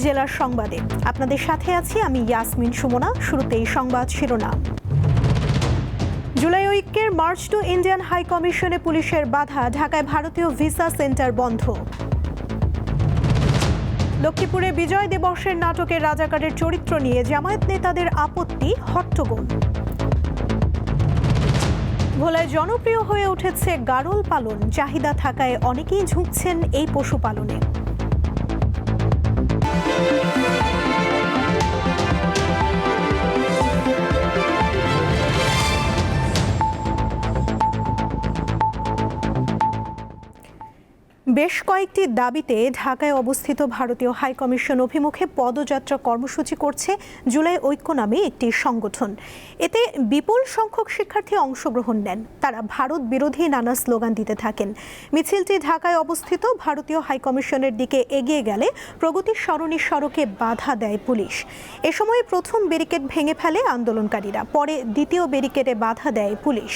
জেলার সংবাদে আপনাদের সাথে আছি আমি ইয়াসমিন সুমনা। শুরুতেই সংবাদ শিরোনাম। জুলাই ঐক্যের মার্চ টু ইন্ডিয়ান হাই কমিশনে পুলিশের বাধা, ঢাকায় ভারতীয় ভিসা সেন্টার বন্ধ। লক্ষ্মীপুরে বিজয় দিবসের নাটকের রাজাকারের চরিত্র নিয়ে জামায়াত নেতাদের আপত্তি, হট্টগোল। ভোলায় জনপ্রিয় হয়ে উঠেছে গারল পালন, চাহিদা থাকায় অনেকেই ঝুঁকছেন এই পশুপালনে। বেশ কয়েকটি দাবিতে ঢাকায় অবস্থিত ভারতীয় হাইকমিশন অভিমুখে পদযাত্রা কর্মসূচি করছে জুলাই ঐক্য নামে একটি সংগঠন। এতে বিপুল সংখ্যক শিক্ষার্থী অংশগ্রহণ নেন। তারা ভারত বিরোধী নানা স্লোগান দিতে থাকেন। মিছিলটি ঢাকায় অবস্থিত ভারতীয় হাইকমিশনের দিকে এগিয়ে গেলে প্রগতি সরণি সড়কে বাধা দেয় পুলিশ। এ সময় প্রথম ব্যারিকেড ভেঙে ফেলে আন্দোলনকারীরা, পরে দ্বিতীয় ব্যারিকেডে বাধা দেয় পুলিশ।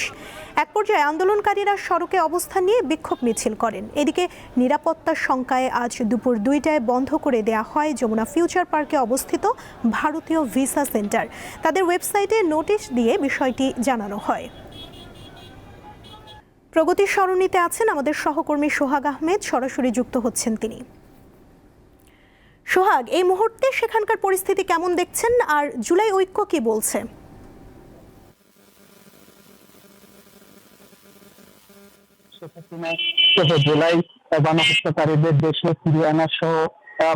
এক পর্যায়ে আন্দোলনকারীরা সড়কে অবস্থান নিয়ে বিক্ষোভ মিছিল করেন। এদিকে নিরাপত্তার শঙ্কায় আজ দুপুর 2টায় বন্ধ করে দেয়া হয় যমুনা ফিউচার পার্কে অবস্থিত ভারতীয় ভিসা সেন্টার। তাদের ওয়েবসাইটে নোটিশ দিয়ে বিষয়টি জানানো হয়। প্রগতি সরণিতে আছেন আমাদের সহকর্মী সোহাগ আহমেদ, সরাসরি যুক্ত হচ্ছেন তিনি। সোহাগ, এই মুহূর্তে সেখানকার পরিস্থিতি কেমন দেখছেন, আর জুলাই ঐক্য কি বলছে? জুলাই গণহত্যাকারীদের দেশে ফিরিয়ে আনা সহ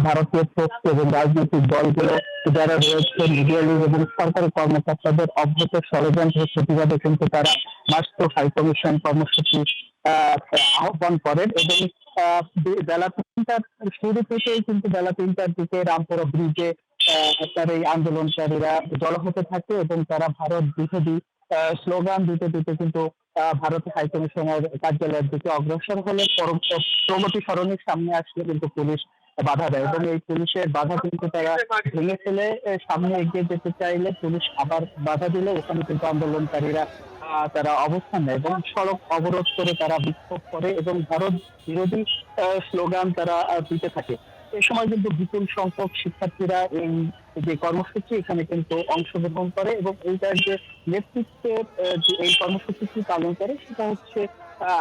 ভারতীয় পক্ষ এবং রাজনৈতিক দলগুলো যারা রয়েছে, মিডিয়া লিগ এবং সরকারি কর্মকর্তাদের অব্যাহত ষড়যন্ত্রের প্রতিবাদে কিন্তু তারা মার্চ টু হাই কমিশন কর্মসূচি আহ্বান করেন। এবং বেলা 3টার শুরু থেকেই কিন্তু বেলা 3টার দিকে রামপুরা ব্রিজে আপনার এই আন্দোলনকারীরা জড়ো হতে থাকে এবং তারা ভারত বিরোধী স্লোগান দিতে দিতে কিন্তু ভারতের হাইকমিশনের কার্যালয়ের দিকে অগ্রসর হলে প্রগতি সরণির সামনে আসলে কিন্তু পুলিশ বাধা দেয় এবং এই পুলিশের বাধা কিন্তু তারা ভেঙে ফেলে সামনে এগিয়ে যেতে চাইলে পুলিশ আবার বাধা দিলে ওখানে কিন্তু আন্দোলনকারীরা তারা অবস্থান নেয় এবং সড়ক অবরোধ করে তারা বিক্ষোভ করে এবং ভারত বিরোধী স্লোগান তারা দিতে থাকে। এই সময় কিন্তু বিপুল সংখ্যক শিক্ষার্থীরা এই যে কর্মসূচি এখানে কিন্তু অংশগ্রহণ করে এবং এইটার যে নেতৃত্বে যে এই কর্মসূচিটি পালন করে সেটা হচ্ছে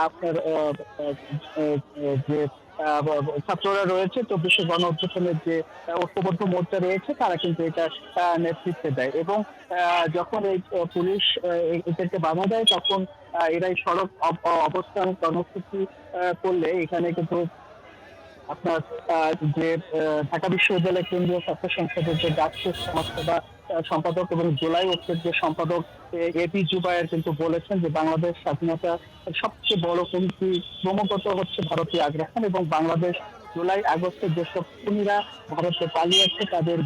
আপনার যে ছাত্ররা রয়েছে, 24শে গণ অভ্যুত্থানের যে ঐক্যবদ্ধ মোর্চা রয়েছে তারা কিন্তু এটা নেতৃত্বে দেয় এবং যখন এই পুলিশ এদেরকে বাধা দেয় তখন এরাই সড়ক অবস্থান কর্মসূচি করলে এখানে কিন্তু আপনার যে ঢাকা বিশ্ববিদ্যালয় কেন্দ্রীয় ছাত্র সংসদের যে জাতীয় সমাজসেবা সম্পাদক এবং জুলাই ঐক্যের যে সম্পাদক এপি জুবায়ের কিন্তু বলেছেন যে বাংলাদেশ স্বাধীনতা সবচেয়ে বড় হুমকি ক্রমাগত হচ্ছে ভারতীয় আগ্রাসন এবং বাংলাদেশ জুলাই আগস্টের যেসব খুনিরা ভারতে পালিয়েছে তাদের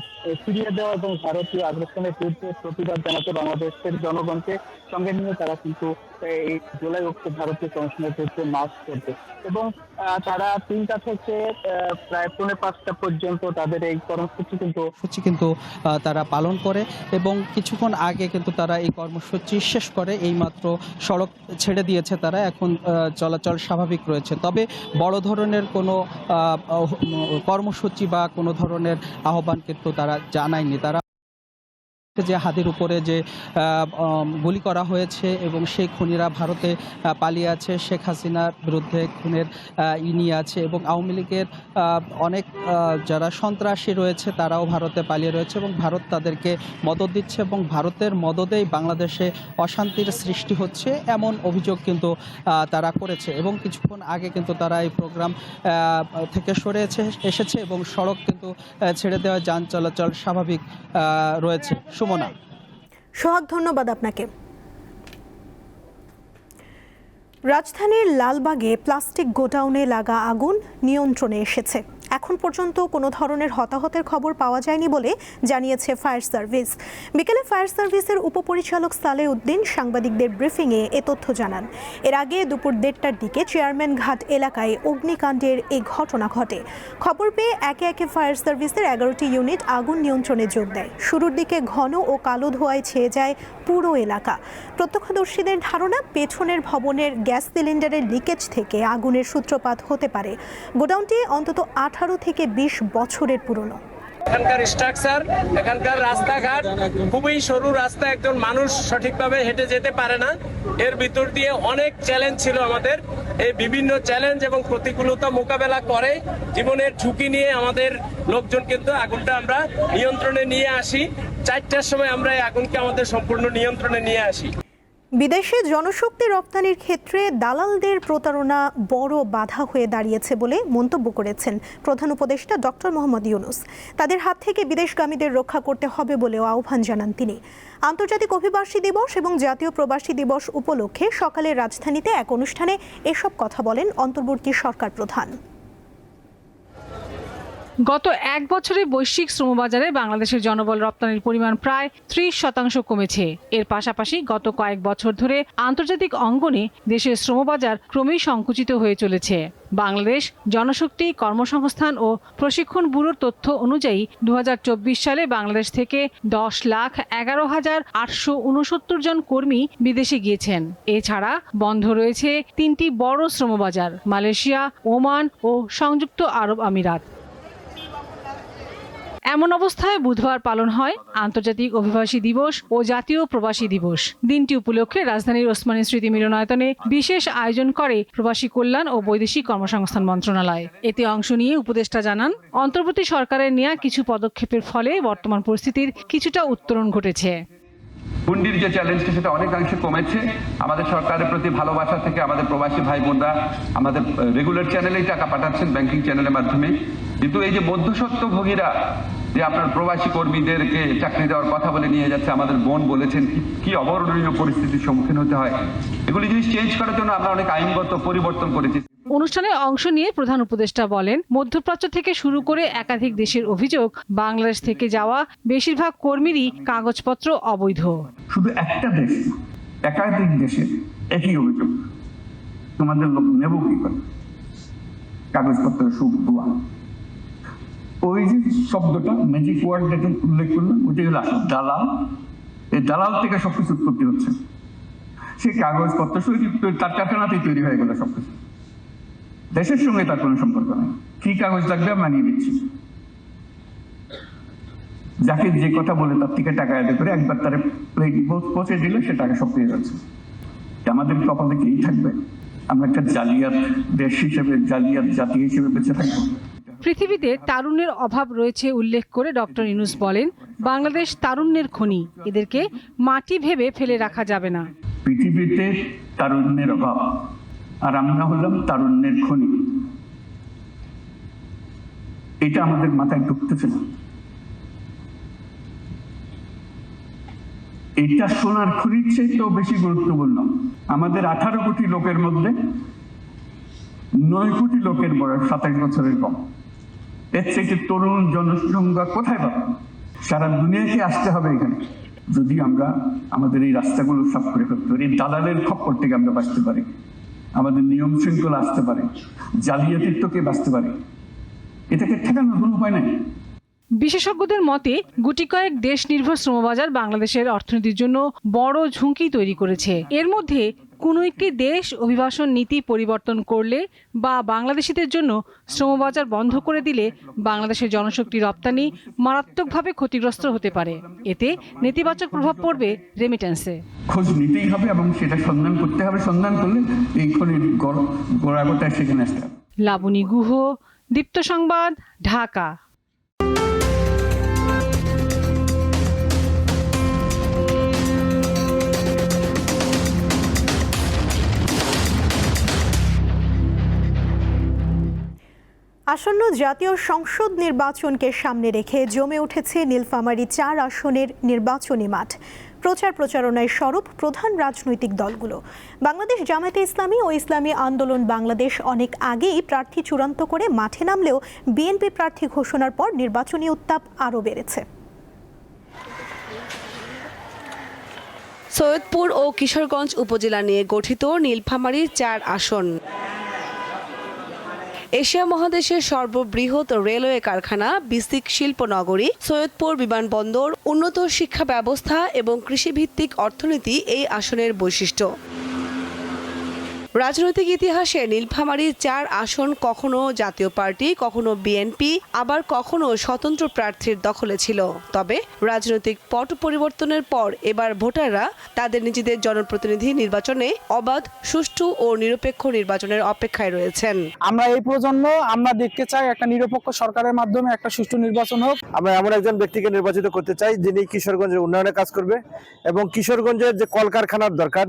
ফিরিয়ে দেওয়া এবং ভারতীয় আগ্রাসনের বিরুদ্ধে প্রতিবাদ জানাতে বাংলাদেশের জনগণকে সঙ্গে নিয়ে তারা কিন্তু এই জুলাই ঐক্য ভারতীয় কমিশনের বিরুদ্ধে মার্চ করবে এবং তারা 3টা থেকে প্রায় 4:30 পর্যন্ত তাদের এই কর্মসূচি কিন্তু তারা পালন করে এবং কিছুক্ষণ আগে কিন্তু তারা এই কর্মসূচি শেষ করে এইমাত্র সড়ক ছেড়ে দিয়েছে। তারা এখন চলাচল স্বাভাবিক রয়েছে, তবে বড় ধরনের কোনো কর্মসূচি বা কোনো ধরনের আহ্বান কিন্তু তারা জানায়নি। তারা যে হাদির উপরে যে গুলি করা হয়েছে এবং সেই খুনিরা ভারতে পালিয়ে আছে, শেখ হাসিনার বিরুদ্ধে খুনের নিয়ে আছে এবং আওয়ামী লীগের অনেক যারা সন্ত্রাসী রয়েছে তারাও ভারতে পালিয়ে রয়েছে এবং ভারত তাদেরকে মদত দিচ্ছে এবং ভারতের মদতেই বাংলাদেশে অশান্তির সৃষ্টি হচ্ছে এমন অভিযোগ কিন্তু তারা করেছে এবং কিছুক্ষণ আগে কিন্তু তারা এই প্রোগ্রাম থেকে সরে এসেছে এবং সড়ক কিন্তু ছেড়ে দেওয়া যান চলাচল স্বাভাবিক রয়েছে। সোহাগ, ধন্যবাদ আপনাকে। রাজধানীর লালবাগে প্লাস্টিক গোডাউনে লাগা আগুন নিয়ন্ত্রণে এসেছে। এখন পর্যন্ত কোনো ধরনের হতাহতের খবর পাওয়া যায়নি বলে জানিয়েছে ফায়ার সার্ভিস। বিকেলে ফায়ার সার্ভিসের উপপরিচালক সালেহ উদ্দিন সাংবাদিকদের ব্রিফিংয়ে এ তথ্য জানান। এর আগে দুপুর 1টার দিকে চেয়ারম্যান ঘাট এলাকায় অগ্নিকাণ্ডের এই ঘটনা ঘটে। খবর পেয়ে একে একে ফায়ার সার্ভিসের 11টি ইউনিট আগুন নিয়ন্ত্রণে যোগ দেয়। শুরুর দিকে ঘন ও কালো ধোঁয়ায় ছেয়ে যায় পুরো এলাকা। প্রত্যক্ষদর্শীদের ধারণা, পেছনের ভবনের গ্যাস সিলিন্ডারের লিকেজ থেকে আগুনের সূত্রপাত হতে পারে। গোডাউনটি অন্তত 18 থেকে 20 বছরের পুরনো। এখানকার স্ট্রাকচার, এখানকার রাস্তাঘাট খুবই সরু রাস্তা, একজন মানুষ সঠিকভাবে হেঁটে যেতে পারে না। এর ভিতর দিয়ে অনেক চ্যালেঞ্জ ছিল আমাদের। এই বিভিন্ন চ্যালেঞ্জ এবং প্রতিকূলতা মোকাবেলা করে জীবনের ঝুঁকি নিয়ে আমাদের লোকজন কিন্তু আগুনটা আমরা নিয়ন্ত্রণে নিয়ে আসি। 4টার সময় আমরা এই আগুনকে আমাদের সম্পূর্ণ নিয়ন্ত্রণে নিয়ে আসি। বিদেশে জনশক্তি রপ্তানির ক্ষেত্রে দালালদের প্রতারণা বড় বাধা হয়ে দাঁড়িয়েছে বলে মন্তব্য করেছেন প্রধান উপদেষ্টা ডক্টর মোহাম্মদ ইউনূস। তাদের হাত থেকে বিদেশগামীদের রক্ষা করতে হবে বলেও আহ্বান জানান তিনি। আন্তর্জাতিক অভিবাসী দিবস এবং জাতীয় প্রবাসী দিবস উপলক্ষে সকালে রাজধানীতে এক অনুষ্ঠানে এসব কথা বলেন অন্তর্বর্তী সরকার প্রধান। গত এক বছরে বৈশ্বিক শ্রমবাজারে বাংলাদেশের জনবল রপ্তানির পরিমাণ প্রায় 30% কমেছে। এর পাশাপাশি গত কয়েক বছর ধরে আন্তর্জাতিক অঙ্গনে দেশের শ্রমবাজার ক্রমেই সংকুচিত হয়ে চলেছে। বাংলাদেশ জনশক্তি কর্মসংস্থান ও প্রশিক্ষণ ব্যুরোর তথ্য অনুযায়ী 2024 সালে বাংলাদেশ থেকে 10,11,869 জন কর্মী বিদেশে গিয়েছেন। এছাড়া বন্ধ রয়েছে 3টি বড় শ্রমবাজার, মালয়েশিয়া, ওমান ও সংযুক্ত আরব আমিরাত। এমন অবস্থায় বুধবার পালন হয় আন্তর্জাতিক অভিবাসী দিবস ও জাতীয় প্রবাসী দিবস। দিনটি উপলক্ষে রাজধানীর ওসমানী স্মৃতি মিলনায়তনে বিশেষ আয়োজন করে প্রবাসী কল্যাণ ও বৈদেশিক কর্মসংস্থান মন্ত্রণালয়। এতে অংশ নিয়ে উপদেষ্টা জানান, অন্তর্বর্তী সরকারের নেওয়া কিছু পদক্ষেপের ফলে বর্তমান পরিস্থিতির কিছুটা উত্তরণ ঘটেছে। হুন্ডির যে চ্যালেঞ্জটা সেটা অনেকাংশে কমেছে। আমাদের সরকারের প্রতি ভালোবাসা থেকে আমাদের প্রবাসী ভাই বোনরা আমাদের রেগুলার চ্যানেলেই টাকা পাঠাচ্ছেন, ব্যাংকিং চ্যানেলের মাধ্যমে। কিন্তু এই যে মধ্যস্বত্বভোগীরা যে আপনার প্রবাসী কর্মীদেরকে চাকরি দেওয়ার কথা বলে নিয়ে যাচ্ছে, আমাদের বোন বলেছেন কি অবর্ণনীয় পরিস্থিতির সম্মুখীন হতে হয়। এগুলি জিনিস চেঞ্জ করার জন্য আমরা অনেক আইনগত পরিবর্তন করেছি। অনুষ্ঠানে অংশ নিয়ে প্রধান উপদেষ্টা বলেন, মধ্যপ্রাচ্য থেকে শুরু করে একাধিক দেশের অভিযোগ, বাংলাদেশ থেকে যাওয়া বেশিরভাগ কর্মীরই কাগজপত্র অবৈধ। শুধু একটা দেশ, একাধিক দেশে একই অভিযোগ। তোমাদের লোক নেব কি করে? কাগজপত্র সুখ দোয়া। ওই যে শব্দটা ম্যাজিক ওয়ার্ড যেটা উল্লেখ করলাম, ওটাই হলো আসল দালাল। এই দালাল থেকে সবকিছু উৎপত্তি হচ্ছে। সে কাগজপত্র তার কারখানাতেই তৈরি হয়ে গেল সবকিছু। দেশের সঙ্গে তার কোনো সম্পর্ক নেই। কি কাগজ লাগবে মানিয়ে দিচ্ছি। যাকে যে কথা বলে তার থেকে টাকা আদায় করে একবার তার পৌঁছে দিলে সে টাকা সব পেয়ে যাচ্ছে। আমাদের কপালে কি থাকবে? আমরা একটা জালিয়াত দেশ হিসেবে, জালিয়াত জাতি হিসেবে বেঁচে থাকবো। পৃথিবীতে তারুণ্যের অভাব রয়েছে উল্লেখ করে ডক্টর ইউনূস বলেন, বাংলাদেশ তারুণ্যের খনি, এদেরকে মাটি ভেবে ফেলে রাখা যাবে না। পৃথিবীতে তারুণ্যের অভাব, আর আমরা হলাম তারুণ্যের খনি। এটা আমাদের মাথায় ঢুকতেছে না। এটা সোনার খনির চেয়েও বেশি গুরুত্বপূর্ণ। আমাদের 18 কোটি লোকের মধ্যে 9 কোটি লোকের বয়স 27 বছরের কম। এর থেকে তরুণ জনসংখ্যা কোথায় পাবো? সারা দুনিয়াকে আসতে হবে এখানে। যদি আমরা আমাদের এই রাস্তাগুলো সাফ করে ফেলতে পারি, দালালের খপ্পর থেকে আমরা বাঁচতে পারি, আমাদের নিয়ম শৃঙ্খলা আসতে পারে, জালিয়াতিত্বকে বাঁচতে পারে, এটাকে ঠেকানোর কোনো উপায় নাই। বিশেষজ্ঞদের মতে, গুটি কয়েক দেশ নির্ভর শ্রমবাজার বাংলাদেশের অর্থনীতির জন্য বড় ঝুঁকি তৈরি করেছে। এর মধ্যে কোনো একটি দেশ অভিবাসন নীতি পরিবর্তন করলে বা বাংলাদেশিদের জন্য শ্রমবাজার বন্ধ করে দিলে বাংলাদেশের জনশক্তি রপ্তানি মারাত্মকভাবে ক্ষতিগ্রস্ত হতে পারে। এতে নেতিবাচক প্রভাব পড়বে রেমিটেন্সে। খোঁজ নিতেই হবে এবং সেটা সন্ধান করতে হবে। সন্ধান করলে এই খনির গোড়াগোটায় সেখানে আসতে হবে। লাবণী গুহ, দীপ্ত সংবাদ, ঢাকা। আসন্ন জাতীয় সংসদ নির্বাচনকে সামনে রেখে জমে উঠেছে নীলফামারী 4 আসনের নির্বাচনী মাঠ। প্রচারণায় সরব প্রধান রাজনৈতিক দলগুলো। বাংলাদেশ জামায়াতে ইসলামী ও ইসলামী আন্দোলন বাংলাদেশ অনেক আগেই প্রার্থী চূড়ান্ত করে মাঠে নামলেও বিএনপি প্রার্থী ঘোষণার পর নির্বাচনী উত্তাপ আরও বেড়েছে। সৈয়দপুর ও কিশোরগঞ্জ উপজেলা নিয়ে গঠিত নীলফামারীর 4 আসন। এশিয়া মহাদেশের সর্ববৃহৎ রেলওয়ে কারখানা, বিসিক শিল্পনগরী, সৈয়দপুর বিমানবন্দর, উন্নত শিক্ষা ব্যবস্থা এবং কৃষিভিত্তিক অর্থনীতি এই আসনের বৈশিষ্ট্য। রাজনৈতিক ইতিহাসে নীলফামারীর 4 আসন কখনো জাতীয় পার্টি, কখনো বিএনপি, আবার কখনো স্বতন্ত্র প্রার্থীর দখলে ছিল। তবে রাজনৈতিক পট পরিবর্তনের পর এবার ভোটাররা তাদের নিজেদের জনপ্রতিনিধি নির্বাচনে অবাধ, সুষ্ঠু ও নিরপেক্ষ নির্বাচনের অপেক্ষায় রয়েছেন। আমরা এই প্রজন্ম আমরা দেখতে চাই একটা নিরপেক্ষ সরকারের মাধ্যমে একটা সুষ্ঠু নির্বাচন হোক। আমরা এমন একজন ব্যক্তিকে নির্বাচিত করতে চাই যিনি কিশোরগঞ্জের উন্নয়নে কাজ করবে এবং কিশোরগঞ্জের যে কলকারখানার দরকার,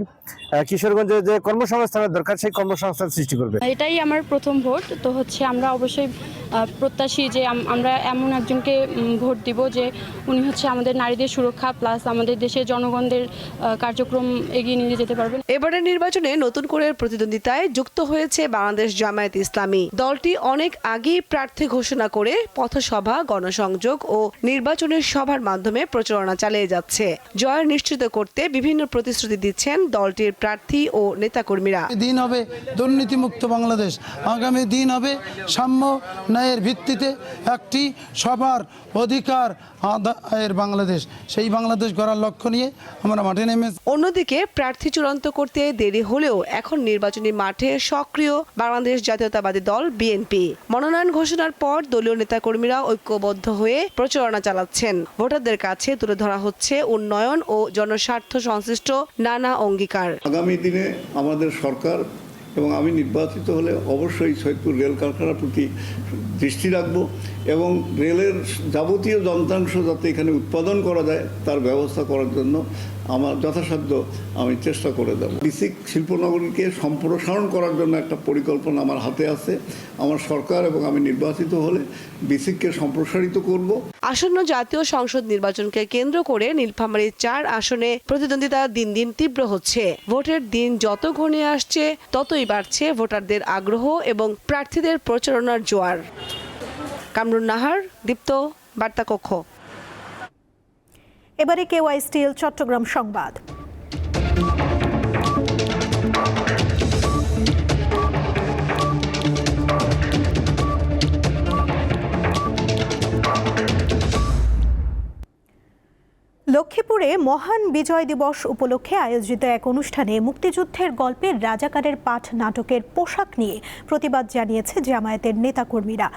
কিশোরগঞ্জের যে কর্মসংস্থানের দরকার, সেই কর্মসংস্থান সৃষ্টি করবে। এটাই আমার প্রথম ভোট, তো আমরা অবশ্যই প্রত্যাশী যে আমরা এমন একজনকে ভোট দিব যে উনি আমাদের নারীদের সুরক্ষা প্লাস আমাদের দেশের জনগণদের কার্যক্রম এগিয়ে নিয়ে যেতে পারবেন। এবারের নির্বাচনে নতুন করে প্রতিদ্বন্দ্বিতায় যুক্ত হয়েছে বাংলাদেশ জামায়াত ইসলামী। দলটি অনেক আগেই প্রার্থী ঘোষণা করে পথসভা, গণসংযোগ ও নির্বাচনের সভার মাধ্যমে প্রচারণা চালিয়ে যাচ্ছে। জয় নিশ্চিত করতে বিভিন্ন প্রতিশ্রুতি দিচ্ছেন দলটির প্রার্থী ও নেতাকর্মীরা। দিন হবে দুর্নীতিমুক্ত বাংলাদেশ, আগামী দিন হবে সাম্য ন্যায়ের ভিত্তিতে একটি সবার অধিকার আদায়ের বাংলাদেশ। সেই বাংলাদেশ গড়ার লক্ষ্য নিয়ে আমরা মাঠে নেমেছি। অন্যদিকে প্রার্থী চূড়ান্ত করতে দেরি হলেও এখন নির্বাচনী মাঠে সক্রিয় বাংলাদেশ জাতীয়তাবাদী দল বিএনপি। মনোনয়ন ঘোষণার পর দলীয় নেতাকর্মীরা ঐক্যবদ্ধ হয়ে প্রচারণা চালাচ্ছেন। ভোটারদের কাছে তুলে ধরা হচ্ছে উন্নয়ন ও জনস্বার্থ সংশ্লিষ্ট নানা অঙ্গীকার। আগামী দিনে আমাদের সরকার এবং আমি নির্বাচিত হলে অবশ্যই সৈয়দপুর রেল কারখানার প্রতি দৃষ্টি রাখব এবং রেলের যাবতীয় যন্ত্রাংশ যাতে এখানে উৎপাদন করা যায় তার ব্যবস্থা করার জন্য আমার যথাসাধ্য আমি চেষ্টা করে দেব। বিসিক শিল্পনগরীকে সম্প্রসারণ করার জন্য একটা পরিকল্পনা আমার হাতে আছে। আমার সরকার এবং আমি নির্বাচিত হলে বিসিককে সম্প্রসারিত করব। আসন্ন জাতীয় সংসদ নির্বাচনকে কেন্দ্র করে নীলফামারীর 4 আসনে প্রতিদ্বন্দ্বিতা দিন দিন তীব্র হচ্ছে। ভোটের দিন যত ঘনিয়ে আসছে ততই বাড়ছে ভোটারদের আগ্রহ এবং প্রার্থীদের প্রচারণার জোয়ার। কামরুন নাহার, দীপ্ত, বার্তা কক্ষ। এবারে কেওয়াই স্টিল চট্টগ্রাম সংবাদ। লক্ষ্মীপুরে মহান বিজয় দিবস উপলক্ষে আয়োজিত এক অনুষ্ঠানে মুক্তিযুদ্ধের গল্পের রাজাকারের পাঠ নাটকের পোশাক নিয়ে প্রতিবাদ জানিয়েছে জামায়াতের নেতাকর্মীরা।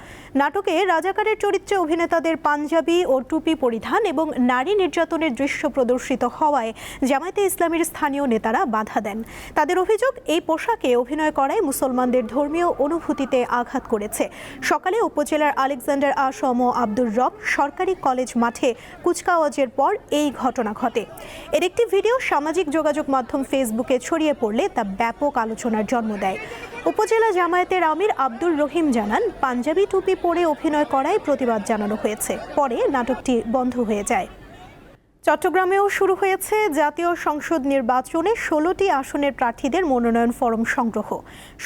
নাটকে রাজাকারের চরিত্রে অভিনেতাদের পাঞ্জাবি ও টুপি পরিধান এবং নারী নির্যাতনের দৃশ্য প্রদর্শিত হওয়ায় জামায়াতে ইসলামীর স্থানীয় নেতারা বাধা দেন। তাদের অভিযোগ, এই পোশাকে অভিনয় করায় মুসলমানদের ধর্মীয় অনুভূতিতে আঘাত করেছে। সকালে উপজেলার আলেকজান্ডার আসম ও আব্দুর রব সরকারি কলেজ মাঠে কুচকাওয়াজের পর এই ঘটনা ঘটে। এর একটি ভিডিও সামাজিক যোগাযোগ মাধ্যম ফেসবুকে ছড়িয়ে পড়লে তা ব্যাপক আলোচনার জন্ম দেয়। উপজেলা জামায়াতের আমির আব্দুর রহিম জানান, পাঞ্জাবি টুপি পরে অভিনয় করায় প্রতিবাদ জানানো হয়েছে। পরে নাটকটি বন্ধ হয়ে যায়। চট্টগ্রামেও শুরু হয়েছে জাতীয় সংসদ নির্বাচনে 16টি আসনের প্রার্থীদের মনোনয়ন ফরম সংগ্রহ।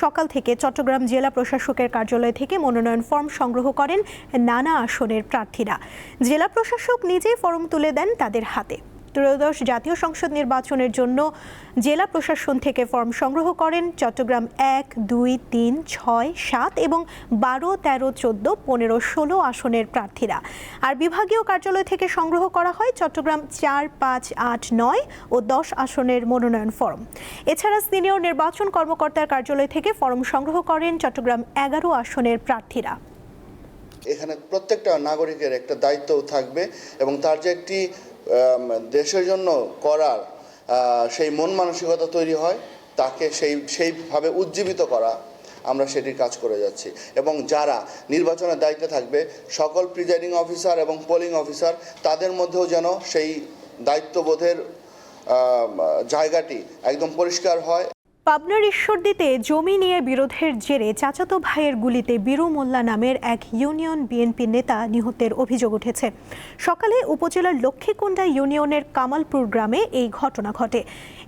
সকাল থেকে চট্টগ্রাম জেলা প্রশাসকের কার্যালয় থেকে মনোনয়ন ফরম সংগ্রহ করেন নানা আসনের প্রার্থীরা। জেলা প্রশাসক নিজেই ফরম তুলে দেন তাদের হাতে। ত্রয়োদশ জাতীয় সংসদ নির্বাচনের জন্য জেলা প্রশাসন থেকে ফর্ম সংগ্রহ করেন চট্টগ্রাম 1, 2, 3, 6, 7 এবং 12, 13, 14, 15, 16 আসনের প্রার্থীরা। আর বিভাগীয় কার্যালয় থেকে সংগ্রহ করা হয় চট্টগ্রাম 4, 5, 8, 9 ও 10 আসনের মনোনয়ন ফর্ম। এছাড়া সিনিয়র নির্বাচন কর্মকর্তার কার্যালয় থেকে ফর্ম সংগ্রহ করেন চট্টগ্রাম 11 আসনের প্রার্থীরা। এখানে প্রত্যেকটা নাগরিকের একটা দায়িত্বও থাকবে এবং তার যে একটি দেশের জন্য করার সেই মন মানসিকতা তৈরি হয়, তাকে সেইভাবে উজ্জীবিত করা, আমরা সেটির কাজ করে যাচ্ছি। এবং যারা নির্বাচনের দায়িত্বে থাকবে, সকল প্রিজাইডিং অফিসার এবং পোলিং অফিসার, তাদের মধ্যেও যেন সেই দায়িত্ববোধের জায়গাটি একদম পরিষ্কার হয়। পাবনার ঈশ্বরদীতে জমি নিয়ে বিরোধের জেরে চাচাতো ভাইয়ের গুলিতে বীরু মোল্লা নামের এক ইউনিয়ন বিএনপি নেতা নিহতের অভিযোগ উঠেছে। সকালে উপজেলার লক্ষ্মীকুণ্ডা ইউনিয়নের কামালপুর গ্রামে এই ঘটনা ঘটে।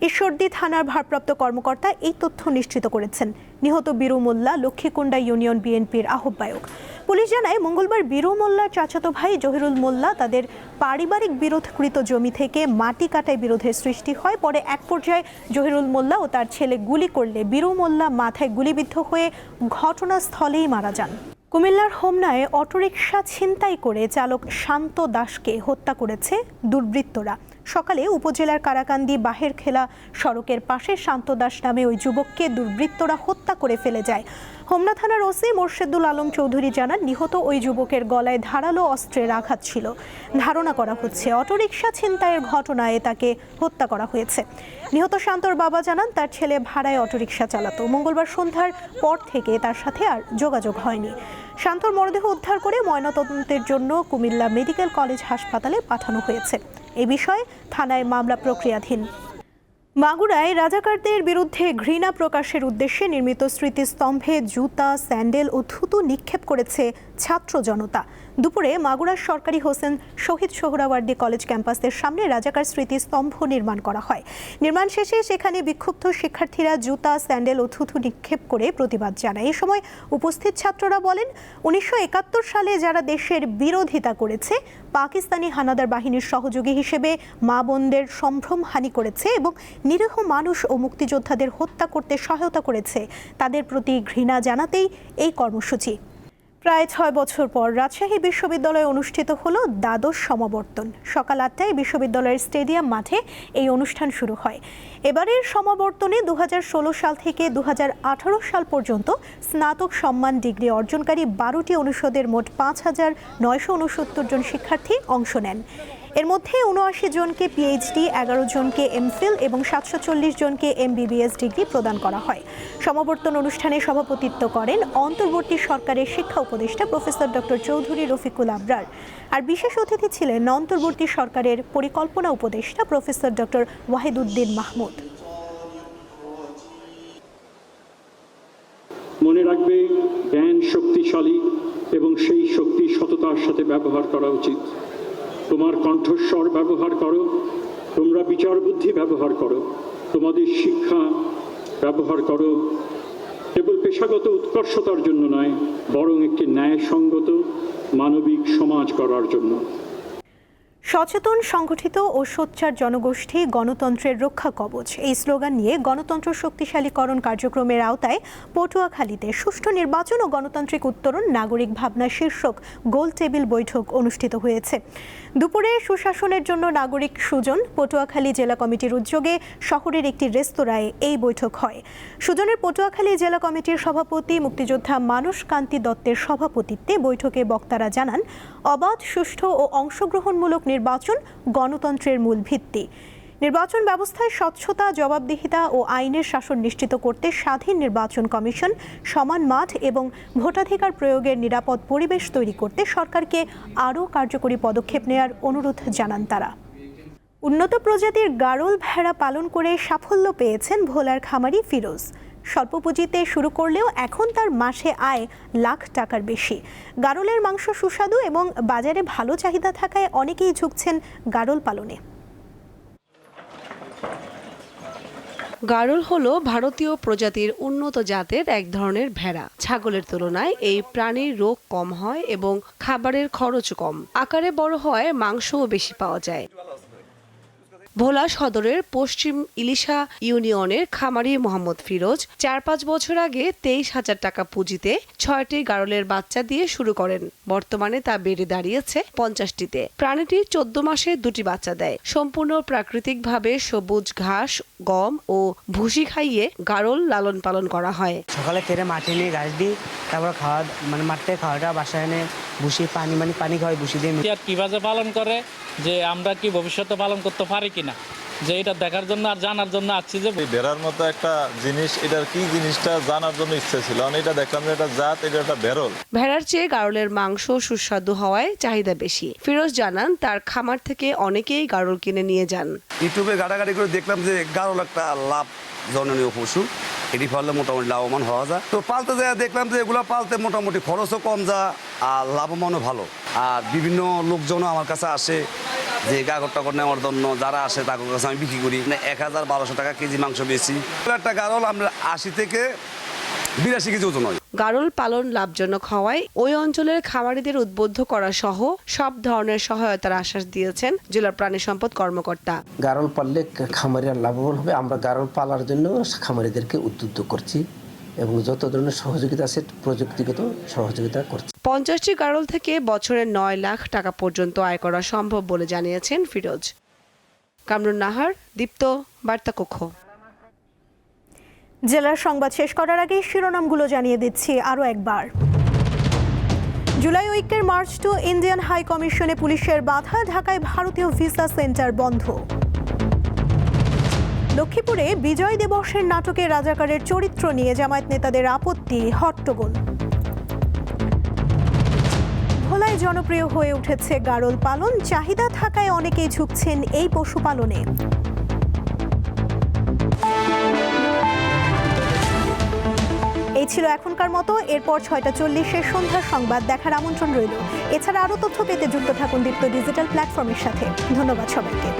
ঈশ্বরদী থানার ভারপ্রাপ্ত কর্মকর্তা এই তথ্য নিশ্চিত করেছেন। নিহত বীরু মোল্লা লক্ষ্মীকুণ্ডা ইউনিয়ন বিএনপির আহ্বায়ক। পুলিশ জানায়, মঙ্গলবার বীরু মোল্লার চাচাতো ভাই জহিরুল মোল্লা তাদের পারিবারিক বিরোধকৃত জমি থেকে মাটি কাটায় বিরোধের সৃষ্টি হয়। পরে এক পর্যায়ে জহিরুল মোল্লা ও তার ছেলে গুলি করলে বীরু মোল্লা মাথায় গুলিবিদ্ধ হয়ে ঘটনাস্থলেই মারা যান। কুমিল্লার হোমনায় অটোরিকশা ছিনতাই করে চালক শান্ত দাসকে হত্যা করেছে দুর্বৃত্তরা। সকালে উপজেলার কারাকান্দি বাহেরখেলা সড়কের পাশে শান্ত দাস নামে ওই যুবককে দুর্বৃত্তরা হত্যা করে ফেলে যায়। হোমনা থানার ওসি মোর্শেদুল আলম চৌধুরী জানান, নিহত ওই যুবকের গলায় ধারালো অস্ত্রের আঘাত ছিল। ধারণা করা হচ্ছে অটোরিকশা ছিনতাইয়ের ঘটনায় তাকে হত্যা করা হয়েছে। নিহত শান্তর বাবা জানান, তার ছেলে ভাড়ায় অটোরিকশা চালাতো। মঙ্গলবার সন্ধ্যার পর থেকে তার সাথে আর যোগাযোগ হয়নি। শান্তর মরদেহ উদ্ধার করে ময়নাতদন্তের জন্য কুমিল্লা মেডিকেল কলেজ হাসপাতালে পাঠানো হয়েছে। এ বিষয়ে থানায় মামলা প্রক্রিয়াধীন। মাগুরায় রাজাকারদের বিরুদ্ধে ঘৃণা প্রকাশের উদ্দেশ্যে নির্মিত স্মৃতিস্তম্ভে জুতা, স্যান্ডেল ও থুতু নিক্ষেপ করেছে ছাত্র জনতা। দুপুরে মাগুরার সরকারি হোসেন শহীদ সোহরাওয়ার্দী কলেজ ক্যাম্পাসের সামনে রাজাকার স্মৃতিস্তম্ভ নির্মাণ করা হয়। নির্মাণ শেষে সেখানে বিক্ষুব্ধ শিক্ষার্থীরা জুতা, স্যান্ডেল ও থুতু নিক্ষেপ করে প্রতিবাদ জানায়। এ সময় উপস্থিত ছাত্ররা বলেন, 1971 সালে যারা দেশের বিরোধিতা করেছে, পাকিস্তানি হানাদার বাহিনীর সহযোগী হিসেবে মা বোনদের সম্ভ্রমহানি করেছে এবং নিরীহ মানুষ ও মুক্তিযোদ্ধাদের হত্যা করতে সহায়তা করেছে, তাদের প্রতি ঘৃণা জানাতেই এই কর্মসূচি। প্রায় 6 বছর পর রাজশাহী বিশ্ববিদ্যালয়ে অনুষ্ঠিত হলো দ্বাদশ সমাবর্তন। সকাল 8টায় বিশ্ববিদ্যালয়ের স্টেডিয়াম মাঠে এই অনুষ্ঠান শুরু হয়। এবারের সমাবর্তনে 2016 সাল থেকে 2018 সাল পর্যন্ত স্নাতক সম্মান ডিগ্রি অর্জনকারী 12টি অনুষদের মোট 5,969 জন শিক্ষার্থী অংশ নেন। এর মধ্যে 79 জনকে পিএইচডি, 11 জনকে এমফিল এবং 740 জনকে এমবিবিএস ডিগ্রি প্রদান করা হয়। সমাবর্তন অনুষ্ঠানে সভাপতিত্ব করেন অন্তর্বর্তী সরকারের শিক্ষা উপদেষ্টা প্রফেসর ডক্টর চৌধুরী রফিকুল আবরার। আর বিশেষ অতিথি ছিলেন অন্তর্বর্তী সরকারের পরিকল্পনা উপদেষ্টা প্রফেসর ডক্টর ওয়াহিদুদ্দিন মাহমুদ। মনে রাখবে, জ্ঞান শক্তিশালী এবং সেই শক্তি সততার সাথে ব্যবহার করা উচিত। তোমার কণ্ঠস্বর ব্যবহার করো, তোমরা বিচার বুদ্ধি ব্যবহার করো, তোমাদের শিক্ষা ব্যবহার করো কেবল পেশাগত উৎকর্ষতার জন্য নয়, বরং একটি ন্যায়সঙ্গত মানবিক সমাজ করার জন্য। সচেতন, সংগঠিত ও সোচ্চার জনগোষ্ঠী গণতন্ত্রের রক্ষা কবচ, এই স্লোগান নিয়ে গণতন্ত্র শক্তিশালীকরণ কার্যক্রমের আওতায় পটুয়াখালীতে সুষ্ঠু নির্বাচন ও গণতান্ত্রিক উত্তরণ নাগরিক ভাবনা শীর্ষক গোল টেবিল বৈঠক অনুষ্ঠিত হয়েছে। দুপুরে সুশাসনের জন্য নাগরিক সুজন পটুয়াখালী জেলা কমিটির উদ্যোগে শহরের একটি রেস্তোরাঁয় এই বৈঠক হয়। সুজনের পটুয়াখালী জেলা কমিটির সভাপতি মুক্তিযোদ্ধা মানস কান্তি দত্তের সভাপতিত্বে বৈঠকে বক্তারা জানান, অবাধ, সুষ্ঠু ও অংশগ্রহণমূলক নির্বাচন গণতন্ত্রের মূল ভিত্তি। নির্বাচন ব্যবস্থায় স্বচ্ছতা, জবাবদিহিতা ও আইনের শাসন নিশ্চিত করতে স্বাধীন নির্বাচন কমিশন, সমান মাঠ এবং ভোটাধিকার প্রয়োগের নিরাপদ পরিবেশ তৈরি করতে সরকারকে আরও কার্যকরী পদক্ষেপ নেওয়ার অনুরোধ জানান তারা। উন্নত প্রজাতির গারল ভেড়া পালন করে সাফল্য পেয়েছেন ভোলার খামারি ফিরোজ। স্বল্প পুঁজিতে শুরু করলেও এখন তার মাসে আয় লাখ টাকার বেশি। গারলের মাংস সুস্বাদু এবং বাজারে ভালো চাহিদা থাকায় অনেকেই ঝুঁকছেন গারল পালনে। গারল হলো ভারতীয় প্রজাতির উন্নত জাতের এক ধরনের ভেড়া। ছাগলের তুলনায় এই প্রাণীর রোগ কম হয় এবং খাবারের খরচ কম। আকারে বড় হয়, মাংসও বেশি পাওয়া যায়। ভোলা সদরের পশ্চিম ইলিশা ইউনিয়নের খামারি মোহাম্মদ ফিরোজ 4-5 বছর আগে 23,000 টাকা পুঁজিতে 6টি গারলের বাচ্চা দিয়ে শুরু করেন। বর্তমানে তা বেড়ে দাঁড়িয়েছে 50টিতে। প্রাণীটি 14 মাসে 2টি বাচ্চা দেয়। সম্পূর্ণ প্রাকৃতিকভাবে সবুজ ঘাস, গম ও ভুসি খাইয়ে গারল লালন পালন করা হয়। সকালে ফেরে মাঠে নিয়ে ঘাস দিই, তারপর খাওয়া মাঠ থেকে খাওয়াটা বাসায় এনে ভুসি পানি খাওয়াই, ভুসি দিয়ে। কিভাবে পালন করে, যে আমরা কি ভবিষ্যতে পালন করতে পারি কিনা, যে এটা দেখার জন্য আর জানার জন্য আসছি। যে ভেড়ার মতো একটা জিনিস, এটার কি জিনিসটা জানার জন্য ইচ্ছে ছিল। এটা দেখলাম যে এটা জাত, এটা একটা বেরল। ভেড়ার চেয়ে গারলের মাংস সুস্বাদু হওয়ায় চাহিদা বেশি। ফিরোজ জানান, তার খামার থেকে অনেকেই গারল কিনে নিয়ে যান। ইউটিউবে ঘাটাঘাটি করে দেখলাম যে গারল একটা লাভজননীয় পশু, এটি ফলে মোটামুটি লাভবান হওয়া যায়। তো পালতে যায় দেখলাম যে এগুলো পালতে মোটামুটি খরচও কম যায় আর লাভবানও ভালো। আর বিভিন্ন লোকজনও আমার কাছে আসে যে গাগর টাগর নেওয়ার জন্য, যারা আসে তাদের কাছে আমি বিক্রি করি। 1,000-1,200 টাকা কেজি মাংস বেশি। একটা গারল আমরা 80 থেকে 82 কেজি ওজন হয়। গারল পালন লাভজনক হওয়ায় ওই অঞ্চলের খামারিদের উদ্বুদ্ধ করা সহ সব ধরনের সহায়তার আশ্বাস দিয়েছেন জেলা প্রাণী সম্পদ কর্মকর্তা। গারল পাললে খামারিরা লাভবান হবে, আমরা গারল পালার জন্য খামারিদেরকে উদ্বুদ্ধ করছি এবং যত ধরনের সহযোগিতা আছে প্রযুক্তিগত সহযোগিতা করছি। 50টি গারল থেকে বছরে 9 লাখ টাকা পর্যন্ত আয় করা সম্ভব বলে জানিয়েছেন ফিরোজ। কামরুন নাহার, দীপ্ত, বার্তা কক্ষ। জেলার সংবাদ শেষ করার আগে শিরোনামগুলো জানিয়ে দিচ্ছি আরও একবার। জুলাই ঐক্যের মার্চ টু ইন্ডিয়ান হাই কমিশনে পুলিশের বাধা, ঢাকায় ভারতীয় ভিসা সেন্টার বন্ধ। লক্ষ্মীপুরে বিজয় দিবসের নাটকে রাজাকারের চরিত্র নিয়ে জামায়াত নেতাদের আপত্তি, হট্টগোল। ভোলায় জনপ্রিয় হয়ে উঠেছে গারল পালন, চাহিদা থাকায় অনেকেই ঝুঁকছেন এই পশুপালনে। এই ছিল এখনকার মতো। এরপর 6টা 40 সন্ধ্যার সংবাদ দেখার আমন্ত্রণ রইল। এছাড়া আরও তথ্য পেতে যুক্ত থাকুন দীপ্ত ডিজিটাল প্ল্যাটফর্মের সাথে। ধন্যবাদ সবাইকে।